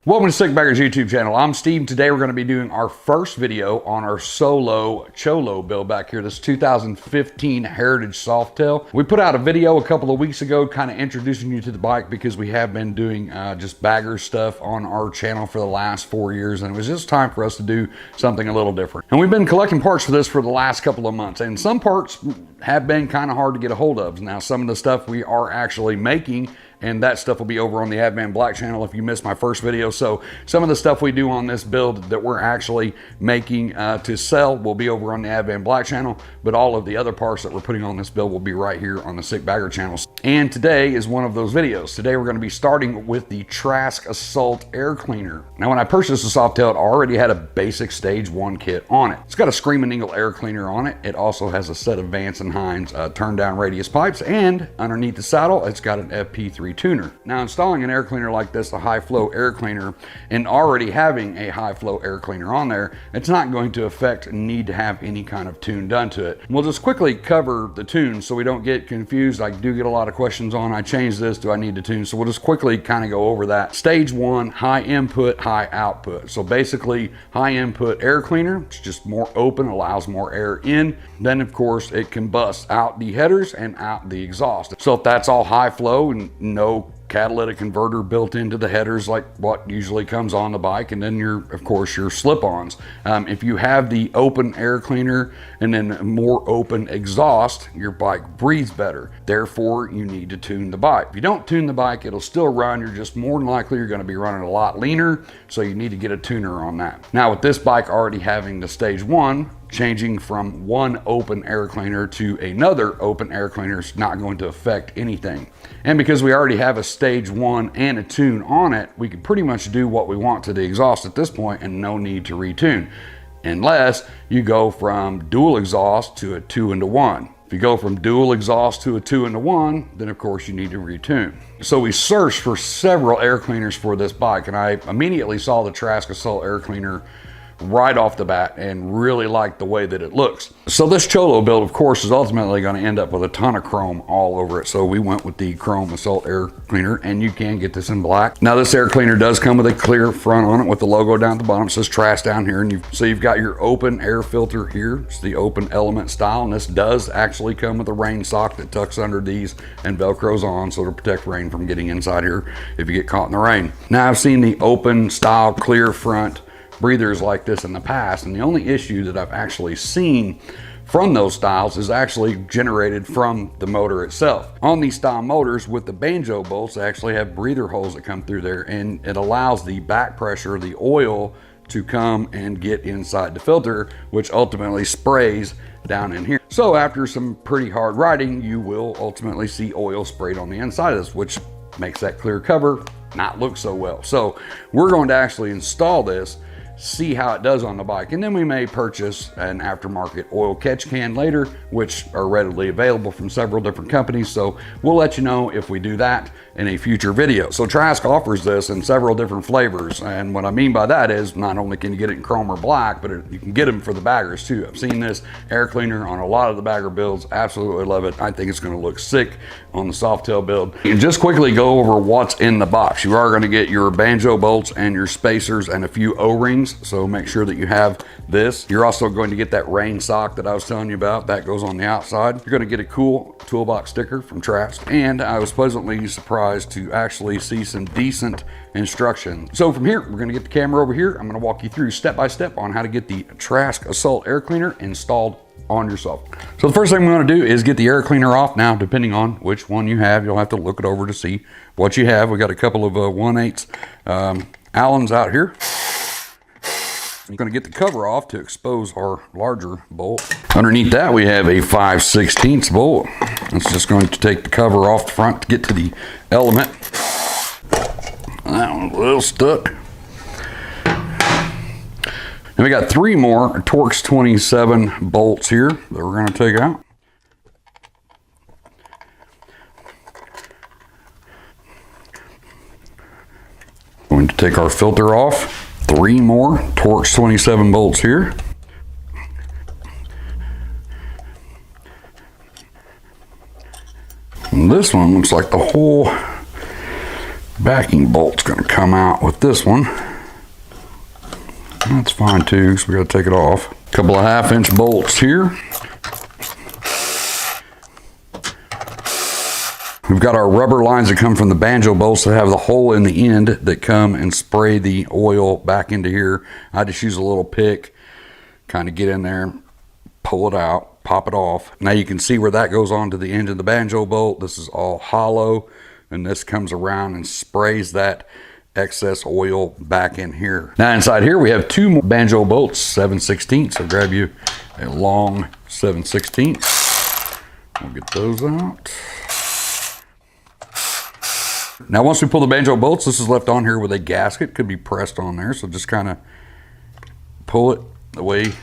Welcome to Sikbaggers YouTube channel. I'm Steve. Today we're going to be doing our first video on our solo Cholo build back here. This 2015 Heritage Softail. We put out a video a couple of weeks ago kind of introducing you to the bike because we have been doing just bagger stuff on our channel for the last 4 years, and it was just time for us to do something a little different. And we've been collecting parts for this for the last couple of months, and some parts have been kind of hard to get a hold of. Now some of the stuff we are actually making, and that stuff will be over on the Advan Black channel if you missed my first video. So some of the stuff we do on this build that we're actually making to sell will be over on the Advan Black channel, but all of the other parts that we're putting on this build will be right here on the Sikbagger channel. And today is one of those videos. Today we're going to be starting with the Trask Assault Air Cleaner. Now when I purchased the Softail, it already had a basic stage 1 kit on it. It's got a Screaming Eagle air cleaner on it. It also has a set of Vance and Hines turn down radius pipes, and underneath the saddle it's got an FP3 tuner. Now installing an air cleaner like this, a high flow air cleaner, and already having a high flow air cleaner on there, it's not going to affect need to have any kind of tune done to it. We'll just quickly cover the tune so we don't get confused. I do get a lot of questions on, I changed this, do I need to tune? So we'll just quickly kind of go over that. Stage 1, high input, high output. So basically high input air cleaner, it's just more open, allows more air in. Then of course it combusts out the headers and out the exhaust. So if that's all high flow and no catalytic converter built into the headers like what usually comes on the bike, and then of course your slip-ons. If you have the open air cleaner and then more open exhaust, your bike breathes better. Therefore, you need to tune the bike. If you don't tune the bike, it'll still run. You're just more than likely you're going to be running a lot leaner, so you need to get a tuner on that. Now with this bike already having the stage 1, changing from one open air cleaner to another open air cleaner is not going to affect anything. And because we already have a stage 1 and a tune on it, we can pretty much do what we want to the exhaust at this point and no need to retune, unless you go from dual exhaust to a 2-into-1. If you go from dual exhaust to a 2-into-1, then of course you need to retune. So we searched for several air cleaners for this bike, and I immediately saw the Trask Assault Air Cleaner right off the bat and really like the way that it looks. So this Cholo build, of course, is ultimately going to end up with a ton of chrome all over it. So we went with the Chrome Assault Air Cleaner, and you can get this in black. Now this air cleaner does come with a clear front on it with the logo down at the bottom. It says Trask down here, and so you've got your open air filter here. It's the open element style, and this does actually come with a rain sock that tucks under these and velcros on, so to protect rain from getting inside here if you get caught in the rain. Now I've seen the open style clear front breathers like this in the past, and the only issue that I've actually seen from those styles is actually generated from the motor itself. On these style motors with the banjo bolts, they actually have breather holes that come through there, and it allows the back pressure, the oil, to come and get inside the filter, which ultimately sprays down in here. So after some pretty hard riding, you will ultimately see oil sprayed on the inside of this, which makes that clear cover not look so well. So we're going to actually install this, see how it does on the bike, and then we may purchase an aftermarket oil catch can later, which are readily available from several different companies. So we'll let you know if we do that in a future video. So Trask offers this in several different flavors, and what I mean by that is not only can you get it in chrome or black, but you can get them for the baggers too. I've seen this air cleaner on a lot of the bagger builds, absolutely love it. I think it's going to look sick on the Softail build. And just quickly go over what's in the box. You are going to get your banjo bolts and your spacers and a few O-rings, so make sure that you have this. You're also going to get that rain sock that I was telling you about. That goes on the outside. You're going to get a cool toolbox sticker from Trask, and I was pleasantly surprised to actually see some decent instructions. So from here, we're going to get the camera over here. I'm going to walk you through step by step on how to get the Trask Assault Air Cleaner installed on yourself. So the first thing we want to do is get the air cleaner off. Now, depending on which one you have, you'll have to look it over to see what you have. We got a couple of 1/8 Allens out here. I'm going to get the cover off to expose our larger bolt. Underneath that, we have a 5/16 bolt. It's just going to take the cover off the front to get to the element. That one's a little stuck. And we got 3 more Torx 27 bolts here that we're going to take out. Going to take our filter off. 3 more Torx 27 bolts here. And this one looks like the whole Backing bolt's gonna come out with this one. That's fine too, so we gotta take it off. A couple of 1/2-inch bolts here. We've got our rubber lines that come from the banjo bolts that have the hole in the end that come and spray the oil back into here. I just use a little pick, kind of get in there, pull it out, pop it off. Now you can see where that goes on to the end of the banjo bolt. This is all hollow, and this comes around and sprays that excess oil back in here. Now inside here we have 2 more banjo bolts, 7/16. So grab you a long 7/16. We'll get those out. Now once we pull the banjo bolts, this is left on here with a gasket, could be pressed on there, so just kind of pull it away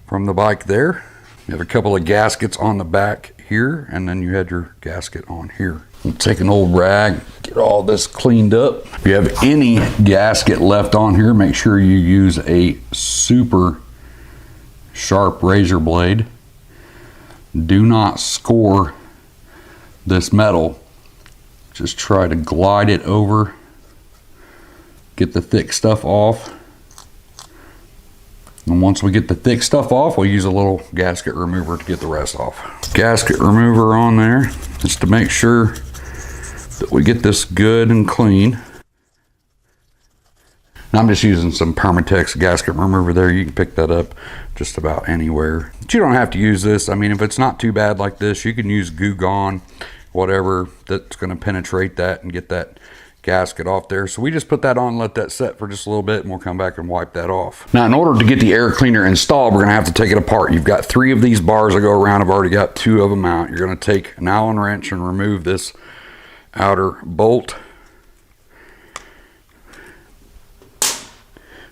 from the bike there. You have a couple of gaskets on the back here, and then you had your gasket on here. We'll take an old rag, get all this cleaned up. If you have any gasket left on here, make sure you use a super sharp razor blade. Do not score this metal. Just try to glide it over, get the thick stuff off. And once we get the thick stuff off, we'll use a little gasket remover to get the rest off. Gasket remover on there, just to make sure that we get this good and clean. And I'm just using some Permatex gasket remover there. You can pick that up just about anywhere. But you don't have to use this. I mean, if it's not too bad like this, you can use Goo Gone, whatever that's going to penetrate that and get that gasket off there. So we just put that on, let that set for just a little bit, and we'll come back and wipe that off. Now in order to get the air cleaner installed, we're going to have to take it apart. You've got 3 of these bars that go around. I've already got 2 of them out. You're going to take an Allen wrench and remove this outer bolt.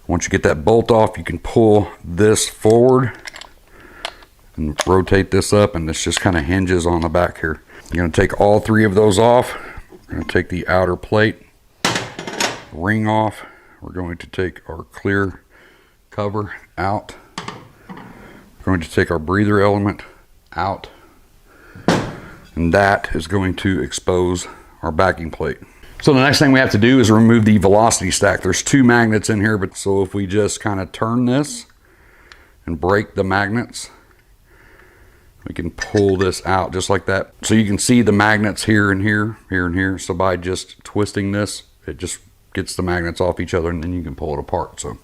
Once you get that bolt off, you can pull this forward and rotate this up, and this just kind of hinges on the back here. You're going to take all 3 of those off. We're going to take the outer plate ring off. We're going to take our clear cover out. We're going to take our breather element out, and that is going to expose our backing plate. So the next thing we have to do is remove the velocity stack. There's 2 magnets in here, but so if we just kind of turn this and break the magnets, we can pull this out just like that. So you can see the magnets here and here, here and here. So by just twisting this, it just gets the magnets off each other, and then you can pull it apart. So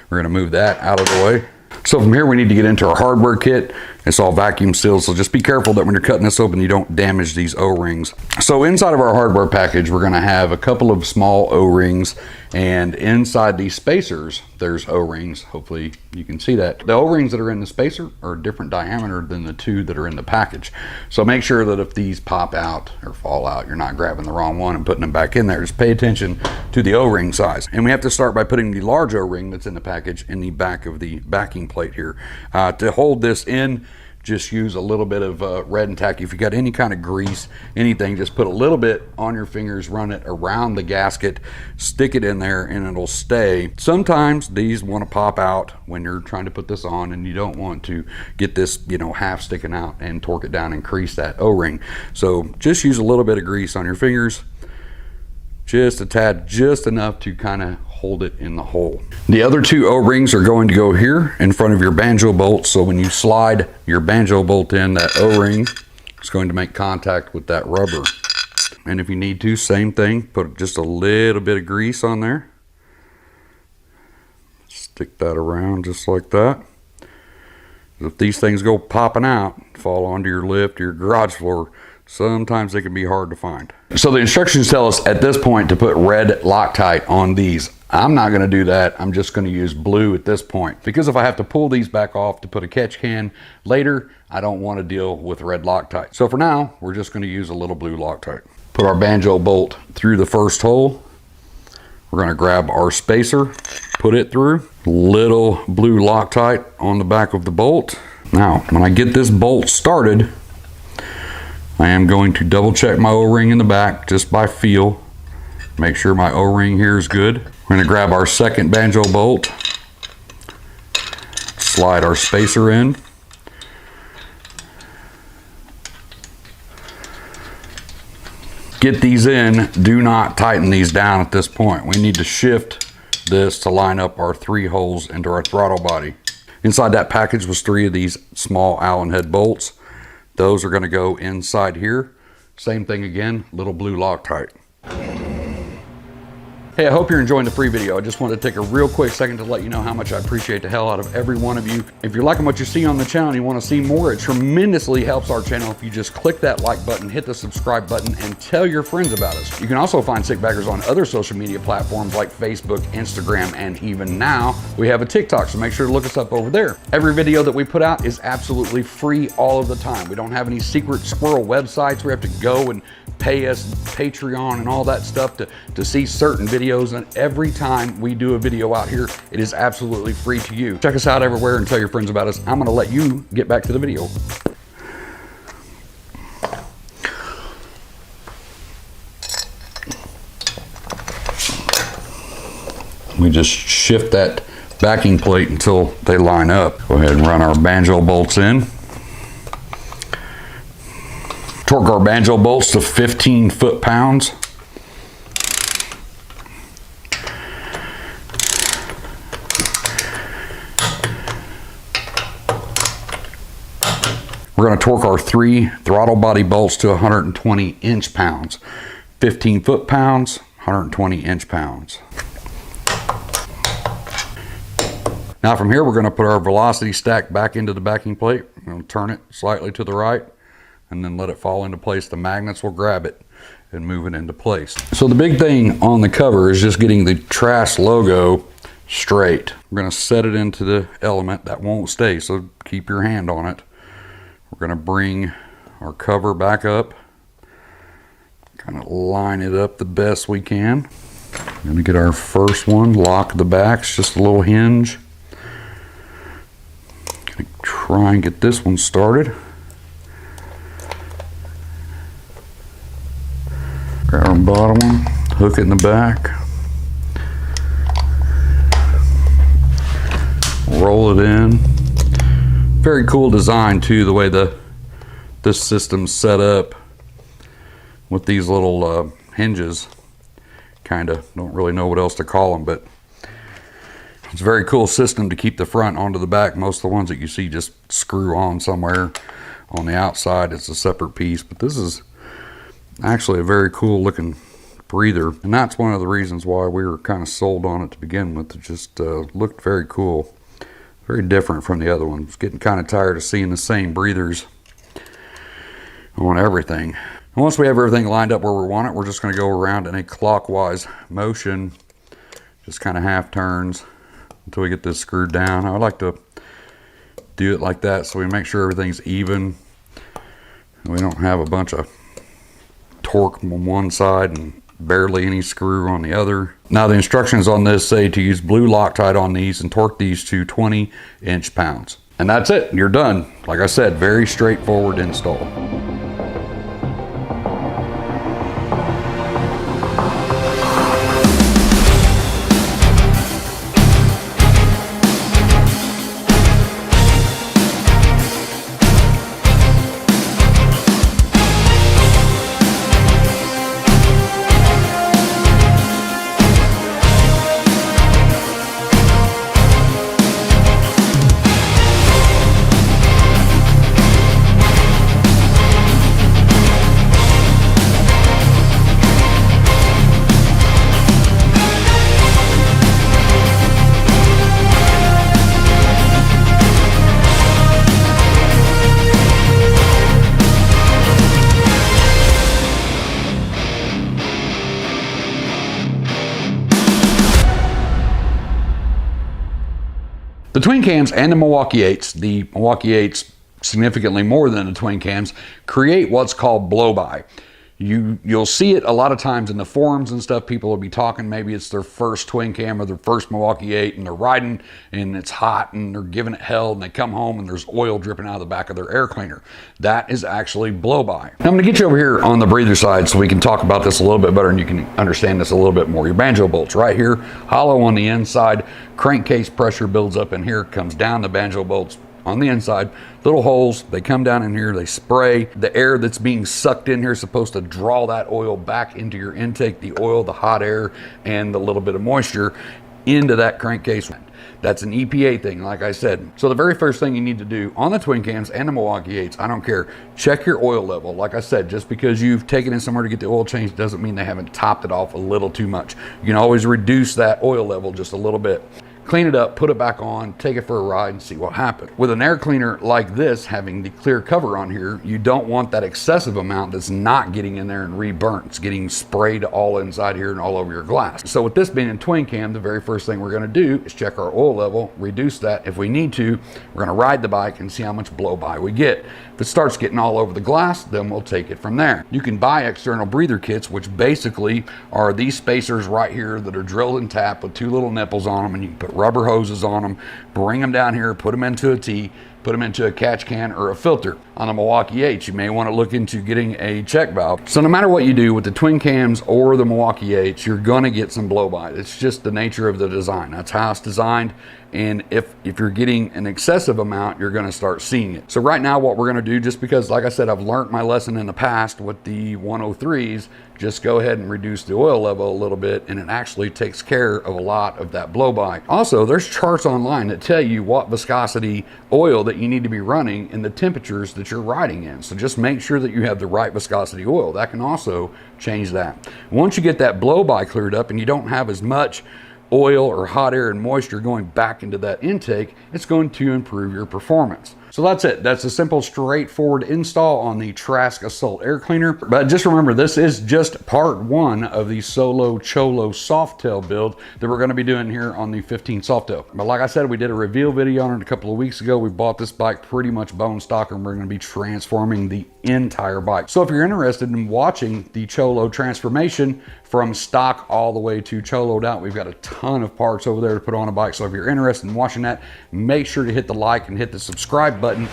we're gonna move that out of the way. So from here we need to get into our hardware kit. It's all vacuum sealed, so just be careful that when you're cutting this open you don't damage these O-rings. So inside of our hardware package we're going to have a couple of small O-rings, and inside these spacers there's O-rings. Hopefully you can see that. The O-rings that are in the spacer are a different diameter than the 2 that are in the package. So make sure that if these pop out or fall out, you're not grabbing the wrong one and putting them back in there. Just pay attention to the O-ring size. And we have to start by putting the large O-ring that's in the package in the back of the backing plate here. To hold this in, just use a little bit of red and tacky. If you got any kind of grease, anything, just put a little bit on your fingers, run it around the gasket, stick it in there, and it'll stay. Sometimes these want to pop out when you're trying to put this on, and you don't want to get this, you know, half sticking out and torque it down and crease that O-ring. So just use a little bit of grease on your fingers, just a tad, just enough to kind of hold it in the hole. The other 2 O-rings are going to go here in front of your banjo bolt. So when you slide your banjo bolt in, that O-ring is going to make contact with that rubber. And if you need to, same thing, put just a little bit of grease on there. Stick that around just like that. If these things go popping out, fall onto your lift or your garage floor, sometimes they can be hard to find. So the instructions tell us at this point to put red Loctite on these. I'm not going to do that. I'm just going to use blue at this point, because if I have to pull these back off to put a catch can later, I don't want to deal with red Loctite. So for now, we're just going to use a little blue Loctite. Put our banjo bolt through the first hole. We're going to grab our spacer, put it through. Little blue Loctite on the back of the bolt. Now, when I get this bolt started, I am going to double check my O-ring in the back just by feel. Make sure my O-ring here is good. We're going to grab our second banjo bolt, slide our spacer in. get these in, do not tighten these down at this point. We need to shift this to line up our 3 holes into our throttle body. Inside that package was 3 of these small Allen head bolts. Those are going to go inside here. Same thing again, little blue Loctite. Hey, I hope you're enjoying the free video. I just wanted to take a real quick second to let you know how much I appreciate the hell out of every one of you. If you're liking what you see on the channel and you want to see more, it tremendously helps our channel if you just click that like button, hit the subscribe button, and tell your friends about us. You can also find Sikbaggers on other social media platforms like Facebook, Instagram, and even now we have a TikTok, so make sure to look us up over there. Every video that we put out is absolutely free all of the time. We don't have any secret squirrel websites where you have to go and pay us Patreon and all that stuff to see certain videos. And every time we do a video out here, it is absolutely free to you. Check us out everywhere and tell your friends about us. I'm going to let you get back to the video. We just shift that backing plate until they line up. Go ahead and run our banjo bolts in. Torque our banjo bolts to 15 foot-pounds. We're going to torque our 3 throttle body bolts to 120 inch-pounds. 15 foot-pounds, 120 inch-pounds. Now from here, we're going to put our velocity stack back into the backing plate. We're going to turn it slightly to the right and then let it fall into place. The magnets will grab it and move it into place. So the big thing on the cover is just getting the Trask logo straight. We're going to set it into the element. That won't stay, so keep your hand on it. We're going to bring our cover back up, kind of line it up the best we can. We're going to get our first one, lock the backs, just a little hinge. Going to try and get this one started. Grab our bottom one, hook it in the back, roll it in. Very cool design too, the way this system's set up with these little hinges. Kinda don't really know what else to call them, but it's a very cool system to keep the front onto the back. Most of the ones that you see just screw on somewhere on the outside. It's a separate piece, but this is actually a very cool looking breather, and that's one of the reasons why we were kind of sold on it to begin with. It just looked very cool, very different from the other ones. Getting kind of tired of seeing the same breathers on everything. And once we have everything lined up where we want it, we're just going to go around in a clockwise motion, just kind of half turns until we get this screwed down. I would like to do it like that so we make sure everything's even. We don't have a bunch of torque on one side and barely any screw on the other. Now the instructions on this say to use blue Loctite on these and torque these to 20 inch-pounds. And that's it, you're done. Like I said, very straightforward install. The twin cams and the Milwaukee 8s, the Milwaukee 8s significantly more than the twin cams, create what's called blow-by. You'll see it a lot of times in the forums and stuff. People will be talking, maybe it's their first twin cam or their first Milwaukee 8 and they're riding and it's hot and they're giving it hell and they come home and there's oil dripping out of the back of their air cleaner. That is actually blow-by. Now I'm gonna get you over here on the breather side so we can talk about this a little bit better and you can understand this a little bit more. Your banjo bolts right here, hollow on the inside, crankcase pressure builds up in here, comes down the banjo bolts, on the inside, little holes. They come down in here, they spray. The air that's being sucked in here is supposed to draw that oil back into your intake, the oil, the hot air, and the little bit of moisture into that crankcase. That's an EPA thing, like I said. So the very first thing you need to do on the twin cams and the Milwaukee 8s, I don't care, check your oil level. Like I said, just because you've taken it somewhere to get the oil changed doesn't mean they haven't topped it off a little too much. You can always reduce that oil level just a little bit. Clean it up, put it back on, take it for a ride and see what happens. With an air cleaner like this, having the clear cover on here, you don't want that excessive amount that's not getting in there and re-burnt. It's getting sprayed all inside here and all over your glass. So with this being a twin cam, the very first thing we're gonna do is check our oil level, reduce that. If we need to, we're gonna ride the bike and see how much blow by we get. If it starts getting all over the glass, then we'll take it from there. You can buy external breather kits, which basically are these spacers right here that are drilled and tapped with 2 little nipples on them, and you can put rubber hoses on them, bring them down here, put them into a T, put them into a catch can or a filter. On a Milwaukee 8, you may want to look into getting a check valve. So no matter what you do with the twin cams or the Milwaukee 8, you're going to get some blow by. It's just the nature of the design. That's how it's designed. And if you're getting an excessive amount, you're going to start seeing it. So right now what we're going to do, just because like I said, I've learned my lesson in the past with the 103s, just go ahead and reduce the oil level a little bit, and it actually takes care of a lot of that blow by. Also, there's charts online that tell you what viscosity oil that you need to be running and the temperatures that you're riding in. So just make sure that you have the right viscosity oil. That can also change that. Once you get that blow by cleared up and you don't have as much oil or hot air and moisture going back into that intake, it's going to improve your performance. So that's it. That's a simple, straightforward install on the Trask Assault Air Cleaner. But just remember, this is just part 1 of the Solo Cholo Softail build that we're going to be doing here on the 15 Softail. But like I said, we did a reveal video on it a couple of weeks ago. We bought this bike pretty much bone stock, and we're going to be transforming the entire bike. So if you're interested in watching the Cholo transformation from stock all the way to Choloed out, we've got a ton of parts over there to put on a bike. So if you're interested in watching that, make sure to hit the like and hit the subscribe button.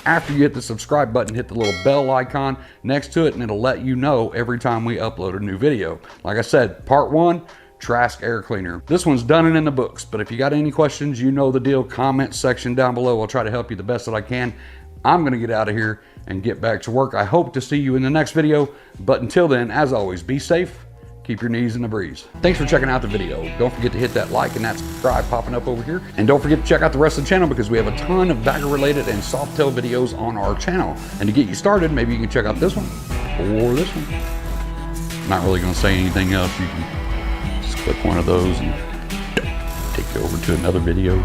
After you hit the subscribe button, hit the little bell icon next to it, and it'll let you know every time we upload a new video. Like I said, part 1, Trask Air Cleaner. This one's done and in the books, but if you got any questions, you know the deal. Comment section down below. I'll try to help you the best that I can. I'm gonna get out of here and get back to work. I hope to see you in the next video, but until then, as always, be safe. Keep your knees in the breeze. Thanks for checking out the video. Don't forget to hit that like and that subscribe popping up over here. And don't forget to check out the rest of the channel, because we have a ton of bagger related and Softail videos on our channel. And to get you started, maybe you can check out this one or this one. Not really gonna say anything else. You can just click one of those and take you over to another video.